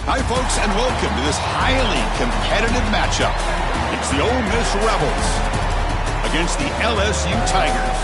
Hi, folks, and welcome to this highly competitive matchup. It's the Ole Miss Rebels against the LSU Tigers.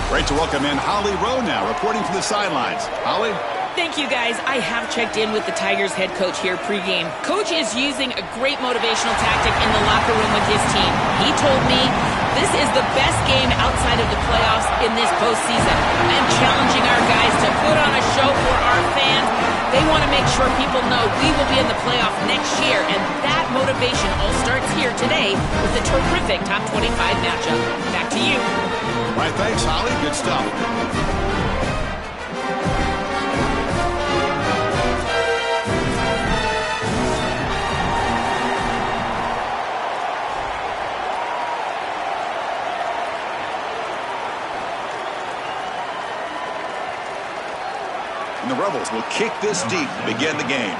Great to welcome in Holly Rowe now, reporting from the sidelines. Holly? Thank you, guys. I have checked in with the Tigers head coach here pregame. Coach is using a great motivational tactic in the locker room with his team. He told me this is the best game outside of the playoffs in this postseason. And challenging our guys to put on a show for our fans. They want to make sure people know we will be in the playoff next year. And that motivation all starts here today with the terrific top 25 matchup. Back to you. All right, thanks, Holly. Good stuff. And the Rebels will kick this deep to begin the game.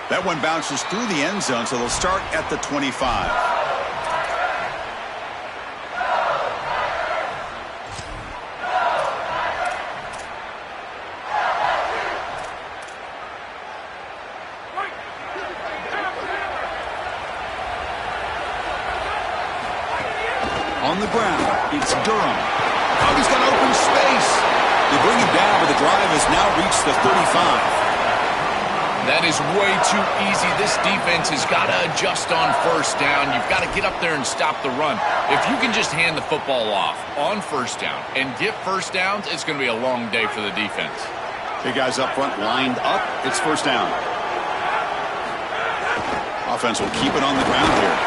That one bounces through the end zone, so they'll start at the 25. On the ground, it's Durham. Oh, he's got open space. They bring him down, but the drive has now reached the 35. That is way too easy. This defense has got to adjust on first down. You've got to get up there and stop the run. If you can just hand the football off on first down and get first downs, it's going to be a long day for the defense. Big guys up front lined up. It's first down. Offense will keep it on the ground here.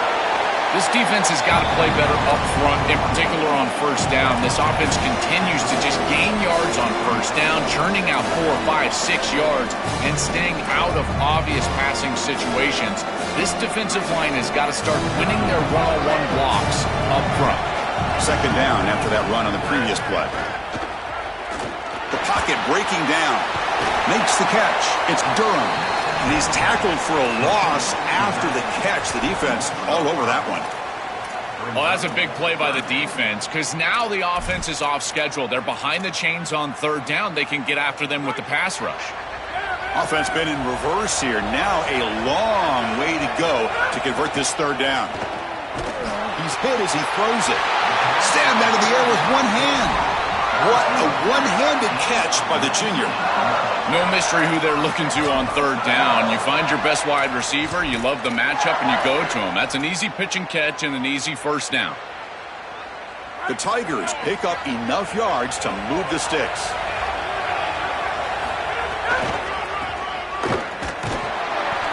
This defense has got to play better up front, in particular on first down. This offense continues to just gain yards on first down, churning out 4, 5, 6 yards, and staying out of obvious passing situations. This defensive line has got to start winning their one-on-one blocks up front. Second down after that run on the previous play. The pocket breaking down. Makes the catch. It's Durham. And he's tackled for a loss after the catch. The defense all over that one. Well, that's a big play by the defense because now the offense is off schedule. They're behind the chains on third down. They can get after them with the pass rush. Offense been in reverse here. Now a long way to go to convert this third down. He's hit as he throws it. Stand out of the air with one hand. What a one-handed catch by the junior. No mystery who they're looking to on third down. You find your best wide receiver, you love the matchup, and you go to him. That's an easy pitch and catch and an easy first down. The Tigers pick up enough yards to move the sticks.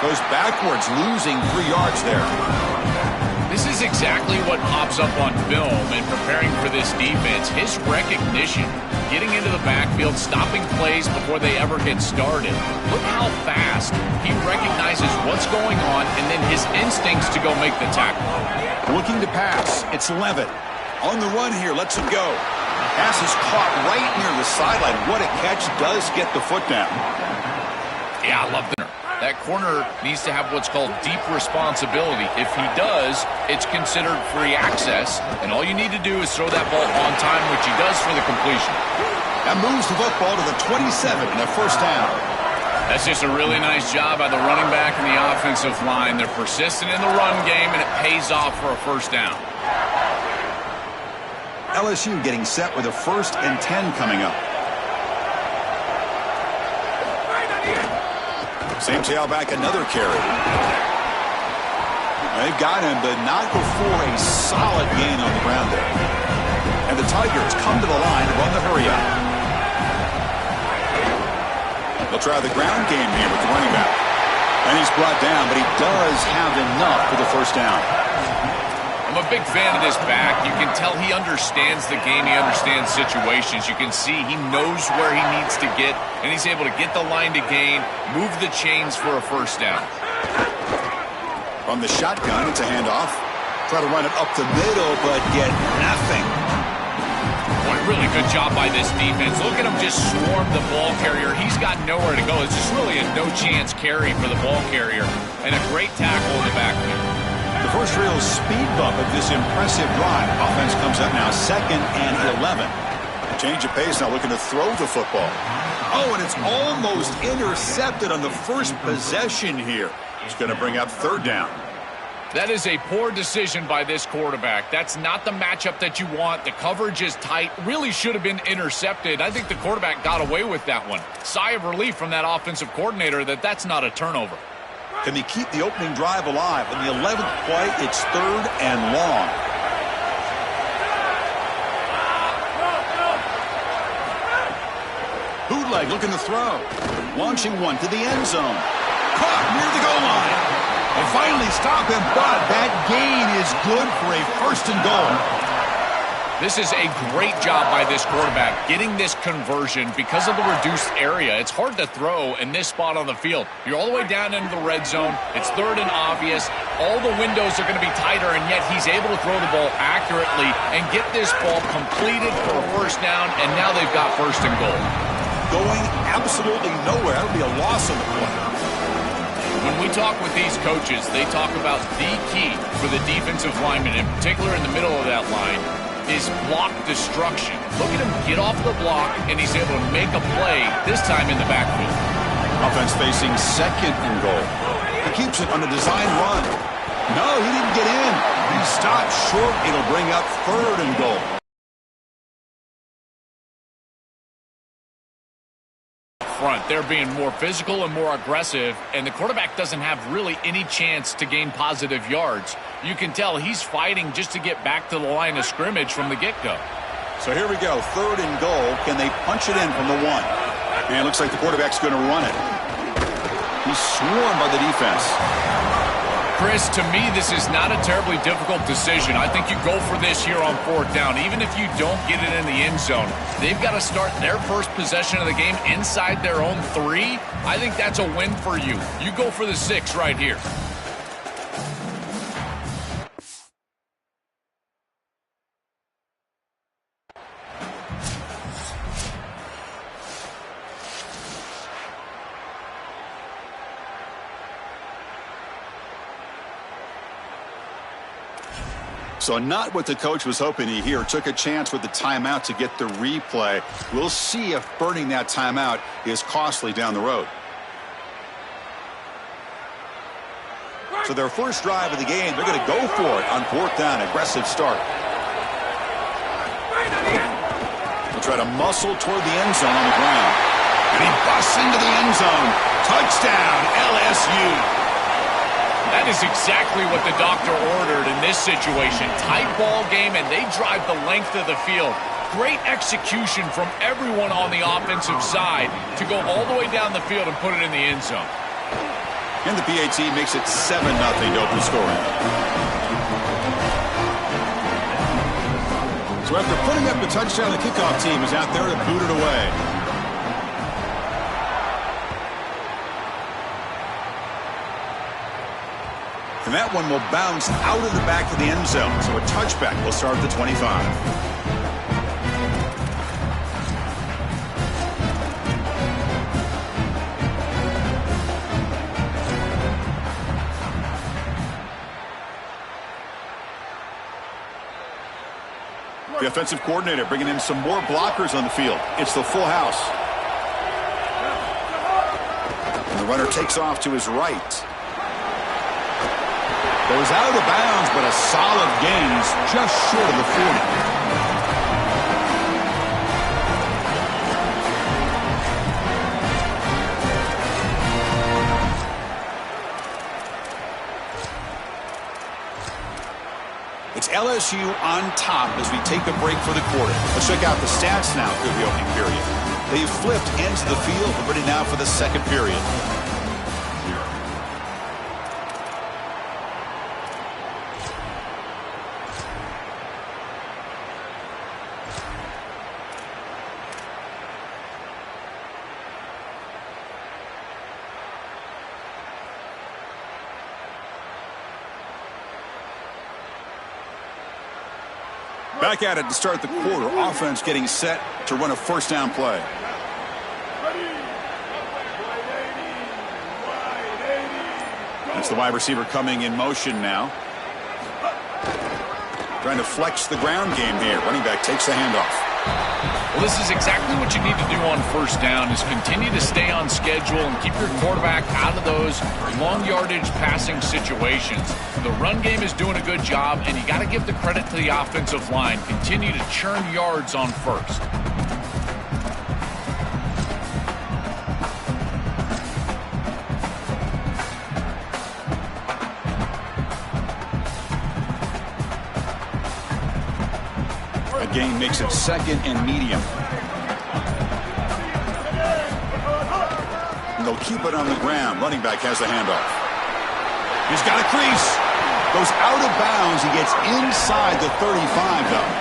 Goes backwards, losing 3 yards there. This is exactly what pops up on film in preparing for this defense. His recognition, getting into the backfield, stopping plays before they ever get started. Look how fast he recognizes what's going on and then his instincts to go make the tackle. Looking to pass. It's Levitt. On the run here, lets him go. Pass is caught right near the sideline. What a catch. Does get the foot down. Yeah, I love that. That corner needs to have what's called deep responsibility. If he does, it's considered free access, and all you need to do is throw that ball on time, which he does for the completion. That moves the football to the 27 and a first down. That's just a really nice job by the running back and the offensive line. They're persistent in the run game, and it pays off for a first down. LSU getting set with a 1st and 10 coming up. Same tailback, another carry. They've got him, but not before a solid gain on the ground there. And the Tigers come to the line to run the hurry-up. They'll try the ground game here with the running back. And he's brought down, but he does have enough for the first down. I'm a big fan of this back. You can tell he understands the game. He understands situations. You can see he knows where he needs to get, and he's able to get the line to gain, move the chains for a first down. From the shotgun, it's a handoff. Try to run it up the middle, but get nothing. Boy, really good job by this defense. Look at him just swarm the ball carrier. He's got nowhere to go. It's just really a no-chance carry for the ball carrier, and a great tackle in the backfield. The first real speed bump of this impressive drive. Offense comes up now 2nd and 11. Change of pace, now looking to throw the football. Oh, and it's almost intercepted on the first possession here. It's going to bring up 3rd down. That is a poor decision by this quarterback. That's not the matchup that you want. The coverage is tight. Really should have been intercepted. I think the quarterback got away with that one. Sigh of relief from that offensive coordinator that that's not a turnover. Can they keep the opening drive alive? In the 11th play, it's 3rd and long. Bootleg looking to throw. Launching one to the end zone. Caught near the goal line. They finally stop him, but that gain is good for a 1st and goal. This is a great job by this quarterback, getting this conversion because of the reduced area. It's hard to throw in this spot on the field. You're all the way down into the red zone. It's 3rd and obvious. All the windows are going to be tighter, and yet he's able to throw the ball accurately and get this ball completed for a 1st down, and now they've got 1st and goal. Going absolutely nowhere. That would be a loss on the play. When we talk with these coaches, they talk about the key for the defensive lineman, in particular in the middle of that line, is block destruction. Look at him get off the block, and he's able to make a play, this time in the backfield. Offense facing 2nd and goal. He keeps it on a design run. No, he didn't get in. He stopped short. It'll bring up 3rd and goal. Front. They're being more physical and more aggressive, and the quarterback doesn't have really any chance to gain positive yards. You can tell he's fighting just to get back to the line of scrimmage from the get-go. So here we go, 3rd and goal. Can they punch it in from the 1? And it looks like the quarterback's going to run it. He's swarmed by the defense. Chris, to me, this is not a terribly difficult decision. I think you go for this here on 4th down. Even if you don't get it in the end zone, they've got to start their first possession of the game inside their own 3. I think that's a win for you. You go for the 6 right here. So not what the coach was hoping to hear. Took a chance with the timeout to get the replay. We'll see if burning that timeout is costly down the road. So their first drive of the game, they're going to go for it on 4th down. Aggressive start. They'll try to muscle toward the end zone on the ground. And he busts into the end zone. Touchdown, LSU. That is exactly what the doctor ordered in this situation. Tight ball game, and they drive the length of the field. Great execution from everyone on the offensive side to go all the way down the field and put it in the end zone. And the PAT makes it 7-0 to open scoring. So after putting up the touchdown, the kickoff team is out there to boot it away. And that one will bounce out of the back of the end zone. So a touchback will start at the 25. The offensive coordinator bringing in some more blockers on the field. It's the full house. And the runner takes off to his right. Goes out of bounds, but a solid gain just short of the 40. It's LSU on top as we take a break for the quarter. Let's check out the stats now through the opening period. They've flipped into the field. We're ready now for the 2nd period. Back at it to start the quarter. Offense getting set to run a 1st down play. That's the wide receiver coming in motion now. Trying to flex the ground game here. Running back takes the handoff. Well, this is exactly what you need to do on first down is continue to stay on schedule and keep your quarterback out of those long yardage passing situations. The run game is doing a good job, and you got to give the credit to the offensive line. Continue to churn yards on first. Gain makes it second and medium. And they'll keep it on the ground. Running back has the handoff. He's got a crease. Goes out of bounds. He gets inside the 35, though.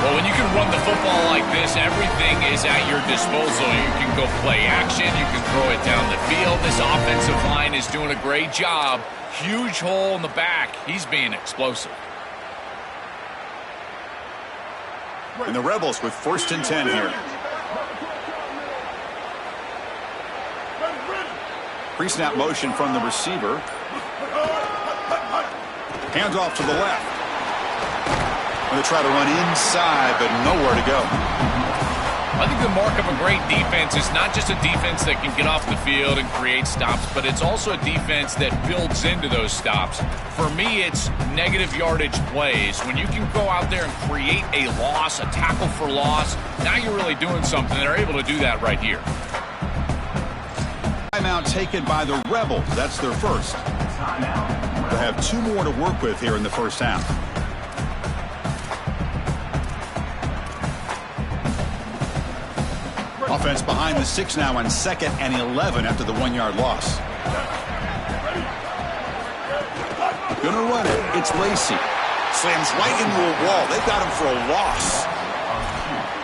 Well, when you can run the football like this, everything is at your disposal. You can go play action. You can throw it down the field. This offensive line is doing a great job. Huge hole in the back. He's being explosive. And the Rebels with 1st and 10 here. Pre-snap motion from the receiver. Hands off to the left. Going to try to run inside, but nowhere to go. I think the mark of a great defense is not just a defense that can get off the field and create stops, but it's also a defense that builds into those stops. For me, it's negative yardage plays. When you can go out there and create a loss, a tackle for loss, now you're really doing something. They're able to do that right here. Timeout taken by the Rebels. That's their first. They'll have 2 more to work with here in the first half. Offense behind the 6 now on 2nd and 11 after the 1-yard loss. Gonna run it. It's Lacey. Slams right into a wall. They've got him for a loss.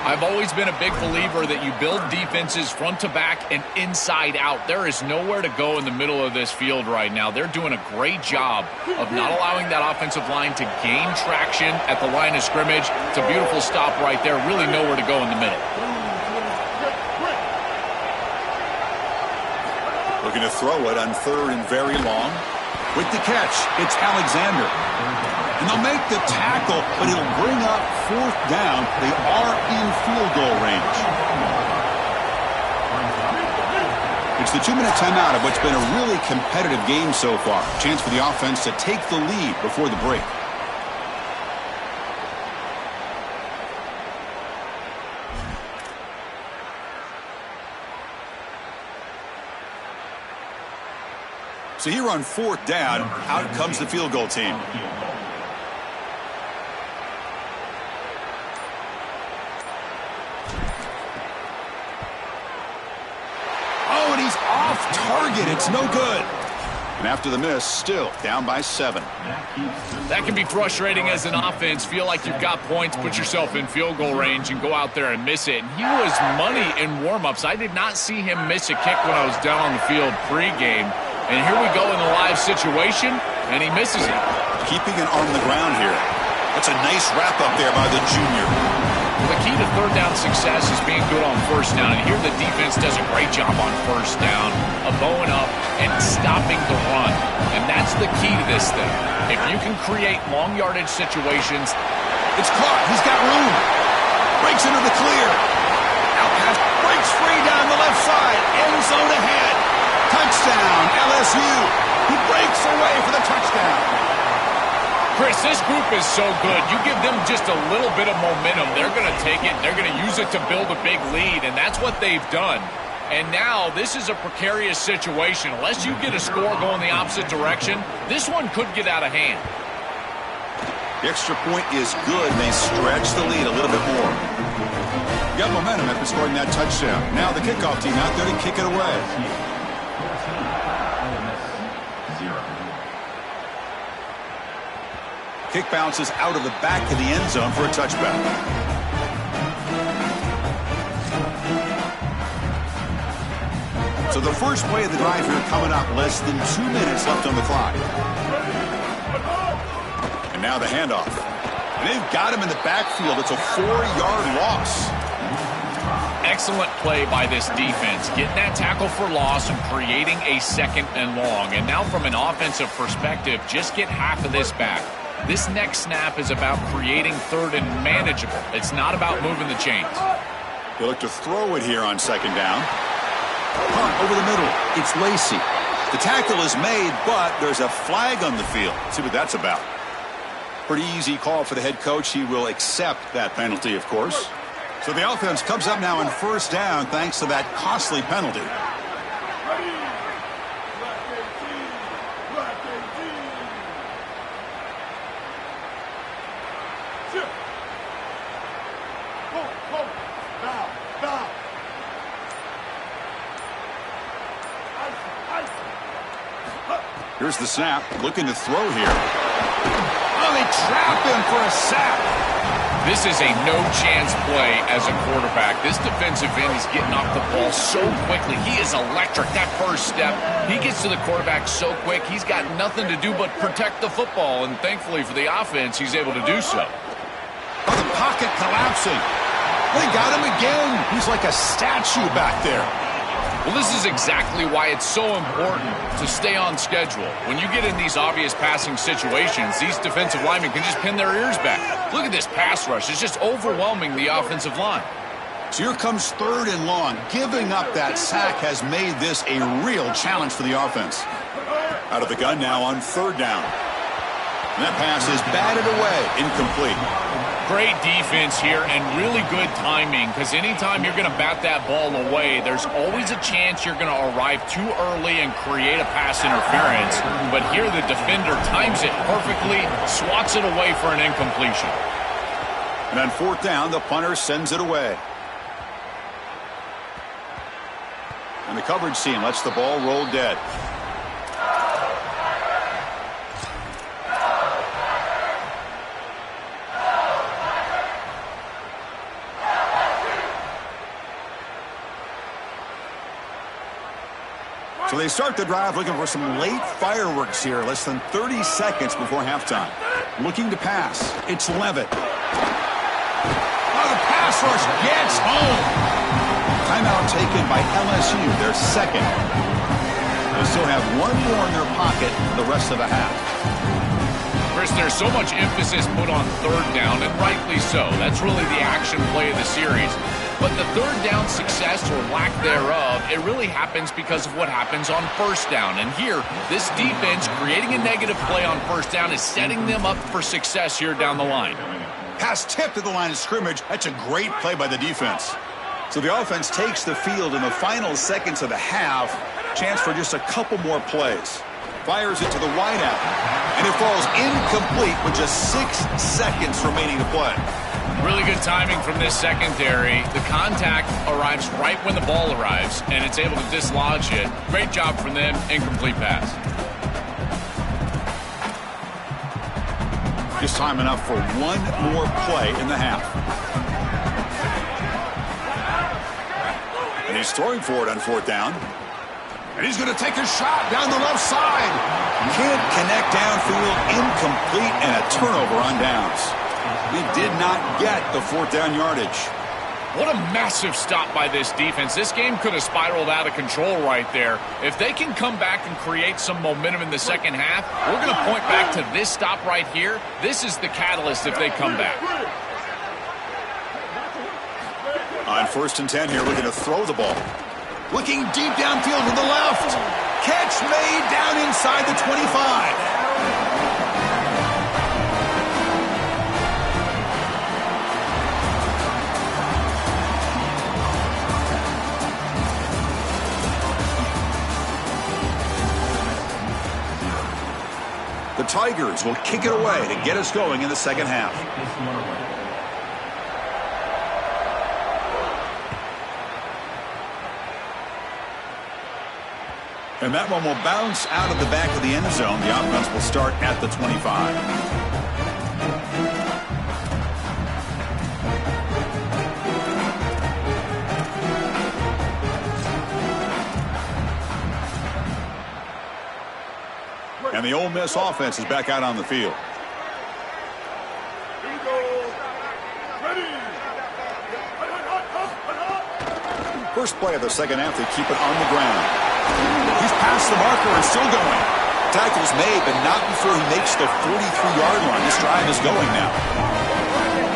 I've always been a big believer that you build defenses front to back and inside out. There is nowhere to go in the middle of this field right now. They're doing a great job of not allowing that offensive line to gain traction at the line of scrimmage. It's a beautiful stop right there. Really nowhere to go in the middle. Looking to throw it on 3rd and very long. With the catch, it's Alexander. And they'll make the tackle, but it'll bring up 4th down. They are in field goal range. It's the 2-minute timeout of what's been a really competitive game so far. Chance for the offense to take the lead before the break. So here on 4th down, out comes the field goal team. Oh, and he's off target. It's no good. And after the miss, still down by 7. That can be frustrating as an offense. Feel like you've got points, put yourself in field goal range, and go out there and miss it. And he was money in warm-ups. I did not see him miss a kick when I was down on the field pregame. And here we go in the live situation, and he misses it. Keeping it on the ground here. That's a nice wrap-up there by the junior. Well, the key to 3rd down success is being good on 1st down. And here the defense does a great job on 1st down of bowing up and stopping the run. And that's the key to this thing. If you can create long yardage situations. It's caught. He's got room. Breaks into the clear. Now pass breaks free down the left side. End zone ahead. Touchdown, LSU. He breaks away for the touchdown. Chris, this group is so good. You give them just a little bit of momentum, they're going to take it, they're going to use it to build a big lead, and that's what they've done. And now this is a precarious situation. Unless you get a score going the opposite direction, this one could get out of hand. The extra point is good, and they stretch the lead a little bit more. Got momentum after scoring that touchdown. Now the kickoff team out there to kick it away. Kick bounces out of the back of the end zone for a touchback. So the first play of the drive here coming up. Less than 2 minutes left on the clock. And now the handoff. And they've got him in the backfield. It's a 4-yard loss. Excellent play by this defense. Getting that tackle for loss and creating a 2nd and long. And now from an offensive perspective, just get half of this back. This next snap is about creating third and manageable. It's not about moving the chains. They look to throw it here on second down. Punt over the middle. It's Lacy. The tackle is made, but there's a flag on the field. Let's see what that's about. Pretty easy call for the head coach. He will accept that penalty, of course. So the offense comes up now on first down thanks to that costly penalty. Here's the snap, looking to throw here. Oh, they trap him for a sack. This is a no-chance play as a quarterback. This defensive end is getting off the ball so quickly. He is electric. That first step, he gets to the quarterback so quick, he's got nothing to do but protect the football, and thankfully for the offense, he's able to do so. Oh, the pocket collapsing. They got him again. He's like a statue back there. Well, this is exactly why it's so important to stay on schedule. When you get in these obvious passing situations, these defensive linemen can just pin their ears back. Look at this pass rush. It's just overwhelming the offensive line. So here comes third and long. Giving up that sack has made this a real challenge for the offense. Out of the gun now on third down. And that pass is batted away, incomplete. Great defense here and really good timing, because anytime you're going to bat that ball away, there's always a chance you're going to arrive too early and create a pass interference. But here the defender times it perfectly, swats it away for an incompletion. And on fourth down, the punter sends it away. And the coverage team lets the ball roll dead. So they start the drive looking for some late fireworks here, less than 30 seconds before halftime. Looking to pass. It's Levitt. Oh, the pass rush gets home. Timeout taken by LSU, their second. They still have one more in their pocket the rest of the half. Chris, there's so much emphasis put on third down, and rightly so. That's really the action play of the series. But the third down success or lack thereof, it really happens because of what happens on first down. And here, this defense creating a negative play on first down is setting them up for success here down the line. Pass tipped at the line of scrimmage. That's a great play by the defense. So the offense takes the field in the final seconds of the half. Chance for just a couple more plays. Fires it to the wideout. And it falls incomplete with just 6 seconds remaining to play. Really good timing from this secondary. The contact arrives right when the ball arrives, and it's able to dislodge it. Great job from them. Incomplete pass. Just time enough for one more play in the half. And he's throwing for it on fourth down. And he's going to take a shot down the left side. Can't connect downfield. Incomplete, and a turnover on downs. He did not get the fourth down yardage. What a massive stop by this defense. This game could have spiraled out of control right there. If they can come back and create some momentum in the second half, we're going to point back to this stop right here. This is the catalyst if they come back. On first and 10 here, looking to throw the ball. Looking deep downfield to the left. Catch made down inside the 25. The Tigers will kick it away to get us going in the second half. And that one will bounce out of the back of the end zone. The offense will start at the 25. And the Ole Miss offense is back out on the field. First play of the second half, they keep it on the ground. He's past the marker and still going. tackle's made, but not before he makes the 43-yard line. This drive is going now.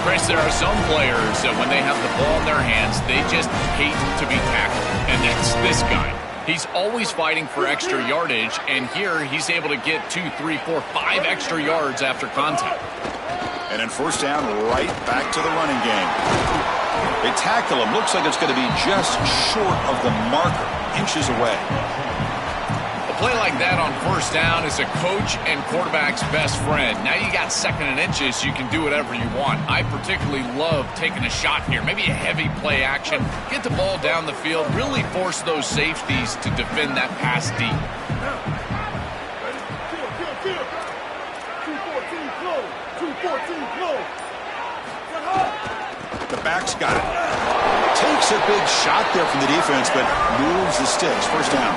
Chris, there are some players that when they have the ball in their hands, they just hate to be tackled. And that's this guy. He's always fighting for extra yardage, and here he's able to get 2, 3, 4, 5 extra yards after contact. And then first down, right back to the running game. They tackle him. Looks like it's going to be just short of the marker, inches away. A play like that on first down is a coach and quarterback's best friend. Now you got second and inches, you can do whatever you want. I particularly love taking a shot here, maybe a heavy play action, get the ball down the field, really force those safeties to defend that pass deep. The back's got it. Takes a big shot there from the defense, but moves the sticks. First down.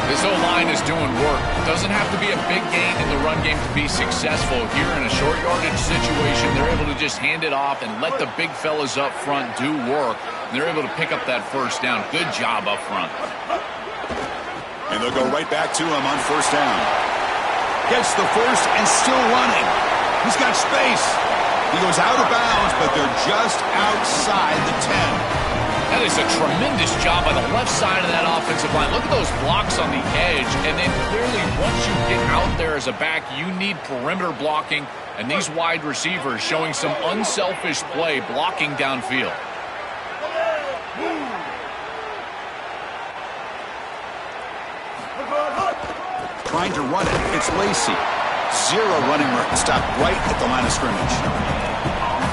This O-line is doing work. Doesn't have to be a big gain in the run game to be successful. Here in a short yardage situation, they're able to just hand it off and let the big fellas up front do work. And they're able to pick up that first down. Good job up front. And they'll go right back to him on first down. Gets the first and still running. He's got space. He goes out of bounds, but they're just outside the 10. That is a tremendous job by the left side of that offensive line. Look at those blocks on the edge. And then clearly once you get out there as a back, you need perimeter blocking. And these wide receivers showing some unselfish play blocking downfield. Trying to run it. It's Lacey. Zero running room. Stopped right at the line of scrimmage.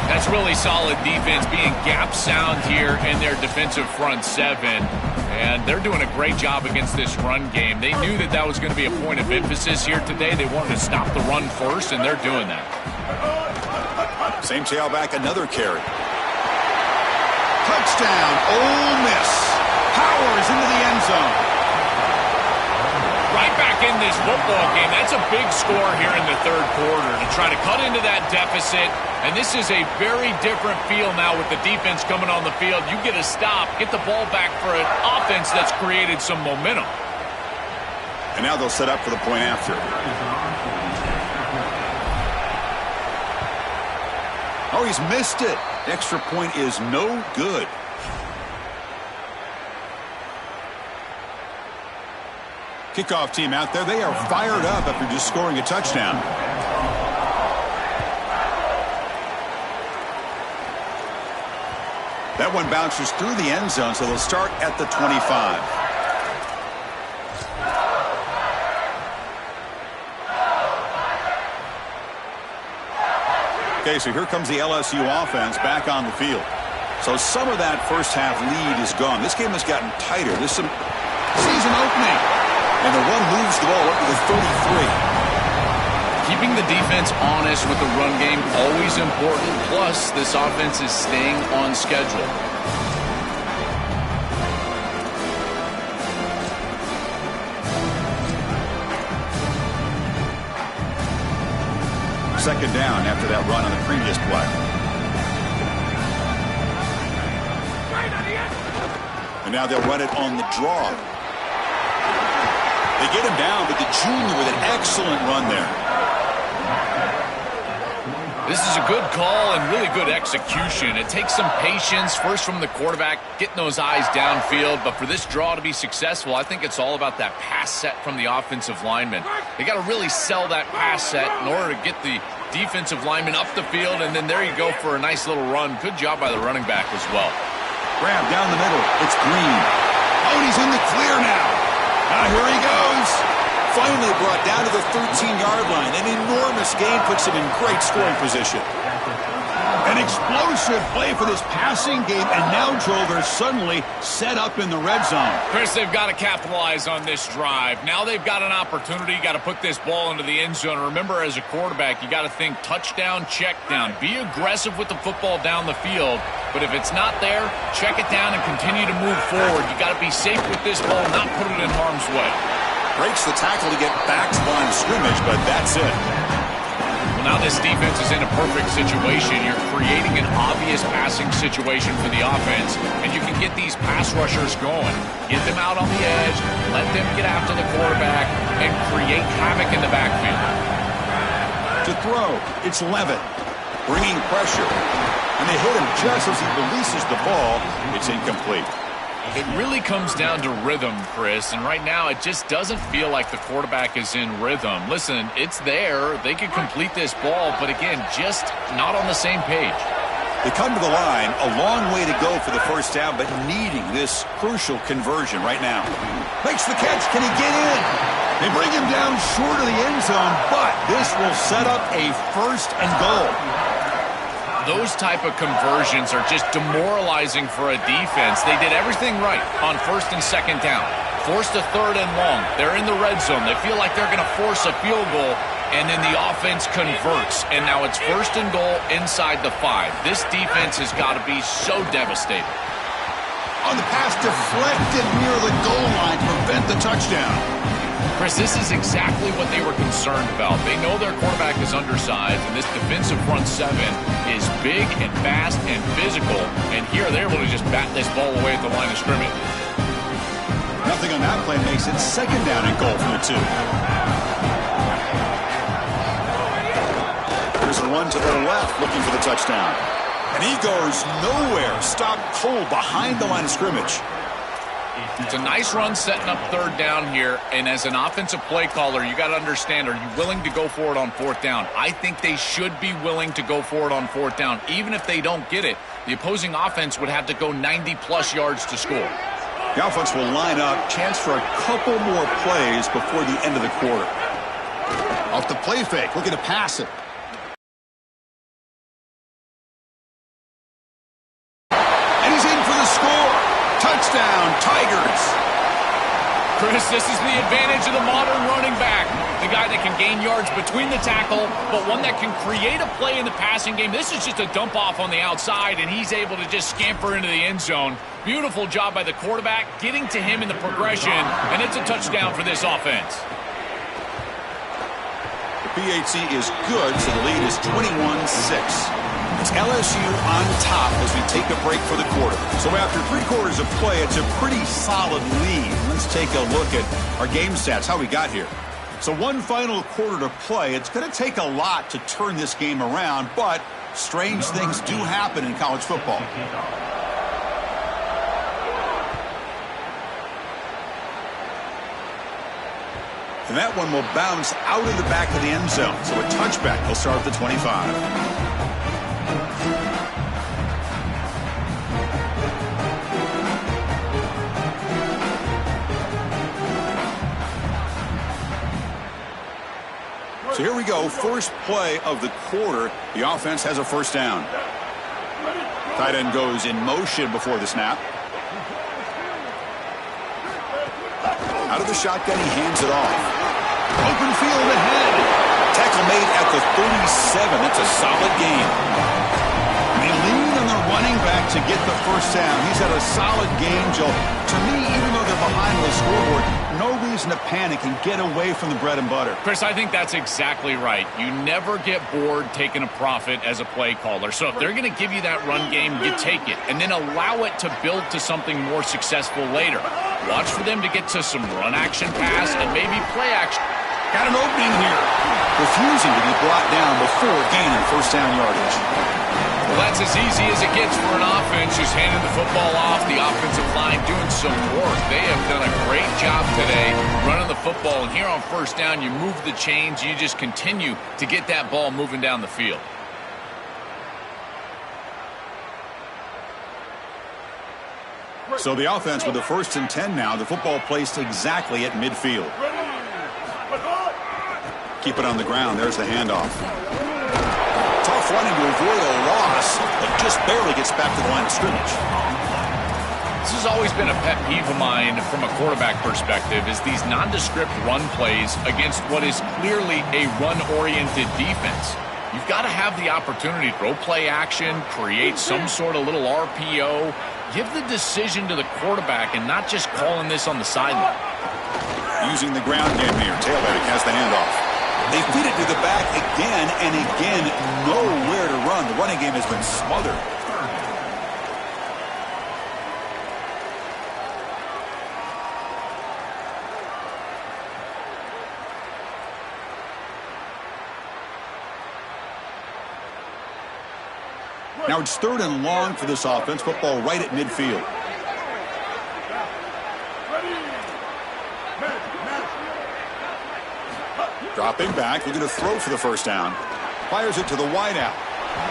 That's really solid defense, being gap sound here in their defensive front seven. And they're doing a great job against this run game. They knew that that was going to be a point of emphasis here today. They wanted to stop the run first, and they're doing that. Same tailback, another carry. Touchdown, Ole Miss. Powers into the end zone. Right back in this football game. That's a big score here in the third quarter to try to cut into that deficit. And this is a very different feel now with the defense coming on the field. You get a stop, get the ball back for an offense that's created some momentum. And now they'll set up for the point after. Oh, he's missed it. Extra point is no good. Kickoff team out there. They are fired up after just scoring a touchdown. That one bounces through the end zone, so they'll start at the 25. Okay, so here comes the LSU offense back on the field. So some of that first half lead is gone. This game has gotten tighter. There's some season opening. And the one moves the ball up to the 33. Keeping the defense honest with the run game, always important. Plus, this offense is staying on schedule. Second down after that run on the previous play. And now they'll run it on the draw. They get him down, but the junior with an excellent run there. This is a good call and really good execution. It takes some patience, first from the quarterback, getting those eyes downfield. But for this draw to be successful, I think it's all about that pass set from the offensive lineman. They got to really sell that pass set in order to get the defensive lineman up the field. And then there you go for a nice little run. Good job by the running back as well. Grab down the middle. It's Green. Oh, and he's in the clear now. Now here he goes. Finally brought down to the 13-yard line. An enormous gain puts him in great scoring position. An explosive play for this passing game, and now, Joel, they're suddenly set up in the red zone. Chris, they've got to capitalize on this drive. Now they've got an opportunity. You got to put this ball into the end zone. Remember, as a quarterback, you got to think touchdown, check down. Be aggressive with the football down the field. But if it's not there, check it down and continue to move forward. You got to be safe with this ball, not put it in harm's way. Breaks the tackle to get back to line of scrimmage, but that's it. Well, Now this defense is in a perfect situation. You're creating an obvious passing situation for the offense, and you can get these pass rushers going. Get them out on the edge, let them get after the quarterback, and create havoc in the backfield. To throw, it's Levitt, bringing pressure. And they hit him just as he releases the ball. It's incomplete. It really comes down to rhythm, Chris, and right now it just doesn't feel like the quarterback is in rhythm. Listen, it's there. They can complete this ball, but again, just not on the same page. They come to the line, a long way to go for the first down, but needing this crucial conversion right now. Makes the catch. Can he get in? They bring him down short of the end zone, but this will set up a first and goal. Those type of conversions are just demoralizing for a defense. They did everything right on first and second down. Forced a third and long. They're in the red zone. They feel like they're going to force a field goal, and then the offense converts. And now it's first and goal inside the 5. This defense has got to be so devastated. On the pass, deflected near the goal line to prevent the touchdown. Chris, this is exactly what they were concerned about. They know their quarterback is undersized, and this defensive front 7 is big and fast and physical. And here they're able to just bat this ball away at the line of scrimmage. Nothing on that play makes it second down and goal from the 2. Here's a run to the left, looking for the touchdown. And he goes nowhere. Stopped cold behind the line of scrimmage. It's a nice run setting up third down here, and as an offensive play caller, you got to understand, are you willing to go for it on fourth down? I think they should be willing to go for it on fourth down. Even if they don't get it, the opposing offense would have to go 90-plus yards to score. The offense will line up, chance for a couple more plays before the end of the quarter. Off the play fake, looking to pass it. And he's in for the score. Touchdown, Tigers. Chris, this is the advantage of the modern running back. The guy that can gain yards between the tackle, but one that can create a play in the passing game. This is just a dump off on the outside, and he's able to just scamper into the end zone. Beautiful job by the quarterback, getting to him in the progression, and it's a touchdown for this offense. The PAT is good, so the lead is 21-6. It's LSU on top as we take a break for the quarter. So after 3 quarters of play, it's a pretty solid lead. Let's take a look at our game stats, how we got here. So one final quarter to play. It's going to take a lot to turn this game around, but strange things do happen in college football. And that one will bounce out of the back of the end zone. So a touchback. He'll start at the 25. So here we go, first play of the quarter. The offense has a first down. Tight end goes in motion before the snap. Out of the shotgun, he hands it off. Open field ahead. Tackle made at the 37. That's a solid game. They lean on the running back to get the first down. He's had a solid game, Joe. To me, even though they're behind the scoreboard, no reason to panic and get away from the bread and butter. Chris, I think that's exactly right. You never get bored taking a profit as a play caller. So if they're going to give you that run game, you take it. And then allow it to build to something more successful later. Watch for them to get to some run action pass and maybe play action. Got an opening here. Refusing to be brought down before gaining first down yardage. Well, that's as easy as it gets for an offense, just handing the football off. The offensive line doing some work. They have done a great job today running the football. And here on first down, you move the chains. You just continue to get that ball moving down the field. So the offense with the 1st and 10 now. The football placed exactly at midfield. Keep it on the ground. There's the handoff. Tough running to avoid a loss, but just barely gets back to the line of scrimmage. This has always been a pet peeve of mine from a quarterback perspective, is these nondescript run plays against what is clearly a run-oriented defense. You've got to have the opportunity to throw play action, create some sort of little RPO, give the decision to the quarterback and not just calling this on the sideline. Using the ground game here. Tailback has the handoff. They feed it to the back again and again. Nowhere to run. The running game has been smothered. Now it's 3rd and long for this offense. Football right at midfield. Dropping back, looking to throw for the first down. Fires it to the wideout.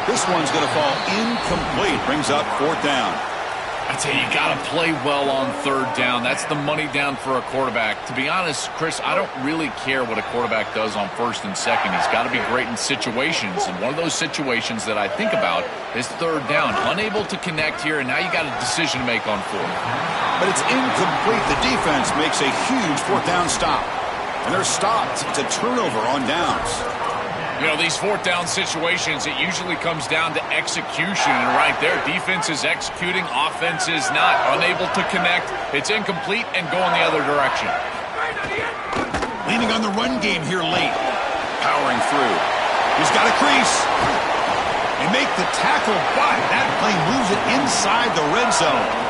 This one's going to fall incomplete. Brings up 4th down. I tell you, you got to play well on 3rd down. That's the money down for a quarterback. To be honest, Chris, I don't really care what a quarterback does on 1st and 2nd. He's got to be great in situations, and one of those situations that I think about is 3rd down. Unable to connect here, and now you got a decision to make on 4th. But it's incomplete. The defense makes a huge 4th down stop. And they're stopped. It's a turnover on downs. You know, these 4th down situations, it usually comes down to execution. And right there, defense is executing, offense is not. Unable to connect. It's incomplete and going the other direction. Leaning on the run game here late. Powering through. He's got a crease. They make the tackle, but that play moves it inside the red zone.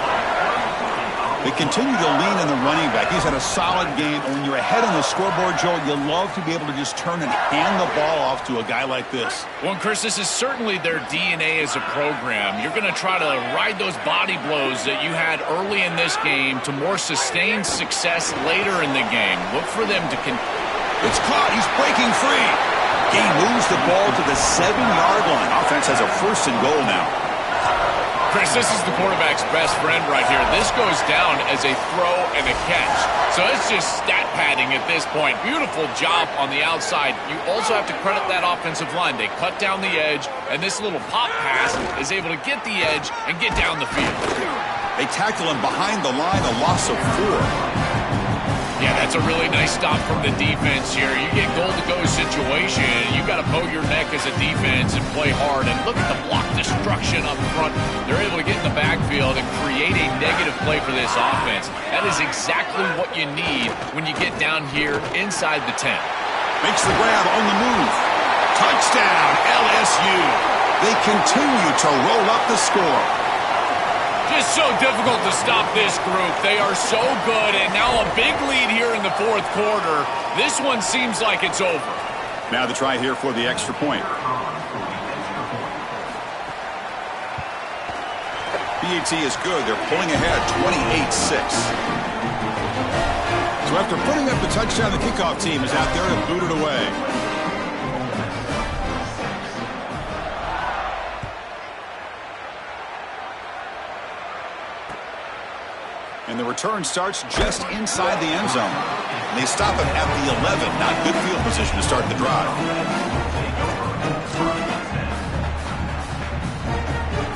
They continue to lean on the running back. He's had a solid game. And when you're ahead on the scoreboard, Joe, you love to be able to just turn and hand the ball off to a guy like this. Well, Chris, this is certainly their DNA as a program. You're going to try to ride those body blows that you had early in this game to more sustained success later in the game. Look for them to It's caught. He's breaking free. He moves the ball to the 7-yard line. Offense has a 1st and goal now. Chris, this is the quarterback's best friend right here. This goes down as a throw and a catch. So it's just stat padding at this point. Beautiful job on the outside. You also have to credit that offensive line. They cut down the edge, and this little pop pass is able to get the edge and get down the field. They tackle him behind the line, a loss of 4. Yeah, that's a really nice stop from the defense here. You get goal-to-go situation, you got to bow your neck as a defense and play hard. And look at the block destruction up front. They're able to get in the backfield and create a negative play for this offense. That is exactly what you need when you get down here inside the 10. Makes the grab on the move. Touchdown, LSU. They continue to roll up the score. Just so difficult to stop this group. They are so good, and now a big lead here in the 4th quarter. This one seems like it's over. Now the try here for the extra point. BAT is good. They're pulling ahead 28-6. So after putting up the touchdown, the kickoff team is out there to boot it away. And the return starts just inside the end zone. And they stop him at the 11. Not good field position to start the drive.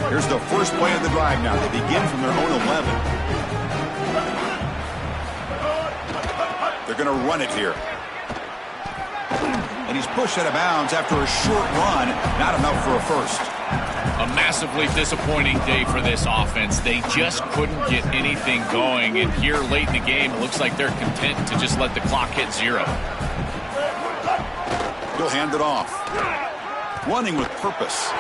Here's the first play of the drive now. They begin from their own 11. They're going to run it here. And he's pushed out of bounds after a short run. Not enough for a first. A massively disappointing day for this offense. They just couldn't get anything going. And here late in the game, it looks like they're content to just let the clock hit 0. He'll hand it off. Running with purpose.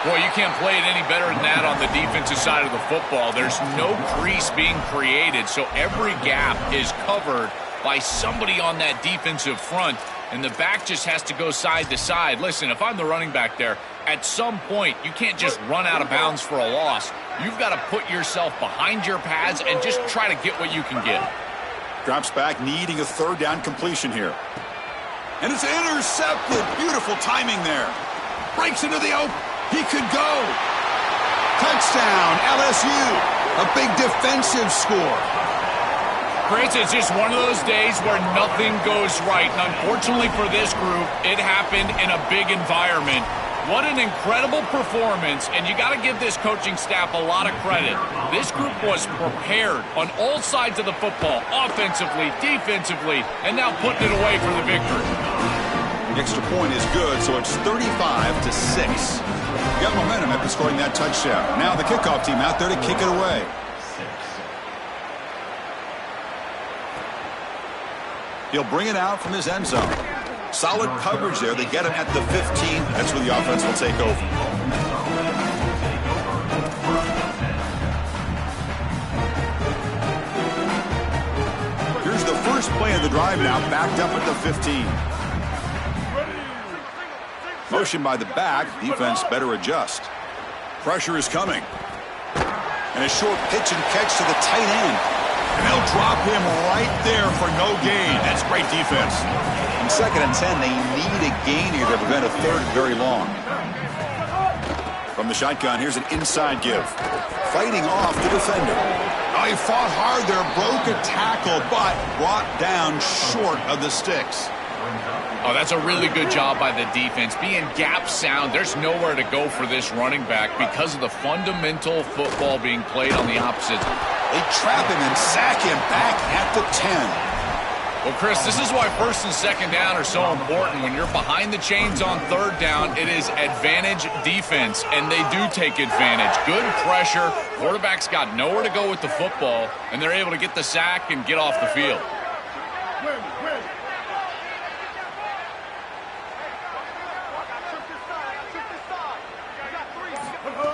Boy, you can't play it any better than that on the defensive side of the football. There's no crease being created, so every gap is covered by somebody on that defensive front, and the back just has to go side to side. Listen, if I'm the running back there, at some point, you can't just run out of bounds for a loss. You've got to put yourself behind your pads and just try to get what you can get. Drops back, needing a 3rd down completion here. And it's intercepted. Beautiful timing there. Breaks into the open. He could go. Touchdown, LSU. A big defensive score. Chris, it's just one of those days where nothing goes right. And unfortunately for this group, it happened in a big environment. What an incredible performance, and you got to give this coaching staff a lot of credit. This group was prepared on all sides of the football, offensively, defensively, and now putting it away for the victory. The extra point is good, so it's 35-6. Got momentum after scoring that touchdown. Now the kickoff team out there to kick it away. He'll bring it out from his end zone. Solid coverage there. They get him at the 15. That's where the offense will take over. Here's the first play of the drive now, backed up at the 15. Motion by the back. Defense better adjust. Pressure is coming. And a short pitch and catch to the tight end. And they'll drop him right there for no gain. That's great defense. In 2nd and 10, they need a gain here to prevent a third very long. From the shotgun, here's an inside give. Fighting off the defender. Oh, he fought hard there, broke a tackle, but brought down short of the sticks. Oh, that's a really good job by the defense. Being gap sound, there's nowhere to go for this running back because of the fundamental football being played on the opposite. They trap him and sack him back at the 10. Well, Chris, this is why 1st and 2nd down are so important. When you're behind the chains on 3rd down, it is advantage defense, and they do take advantage. Good pressure. Quarterback's got nowhere to go with the football, and they're able to get the sack and get off the field.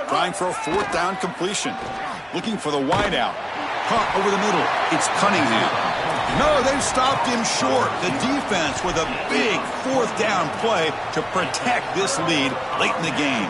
Trying for a 4th down completion. Looking for the wideout. Caught over the middle. It's Cunningham. No, they've stopped him short. The defense with a big 4th down play to protect this lead late in the game.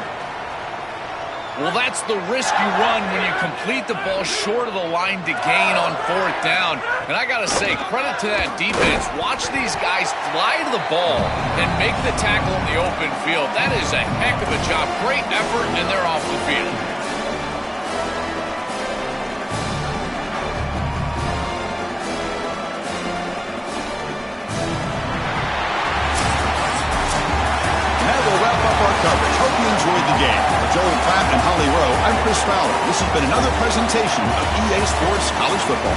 Well, that's the risk you run when you complete the ball short of the line to gain on 4th down. And I got to say, credit to that defense. Watch these guys fly to the ball and make the tackle in the open field. That is a heck of a job. Great effort, and they're off the field. Coverage. Hope you enjoyed the game. For Joel Pratt and Holly Rowe, I'm Chris Fowler. This has been another presentation of EA Sports College Football.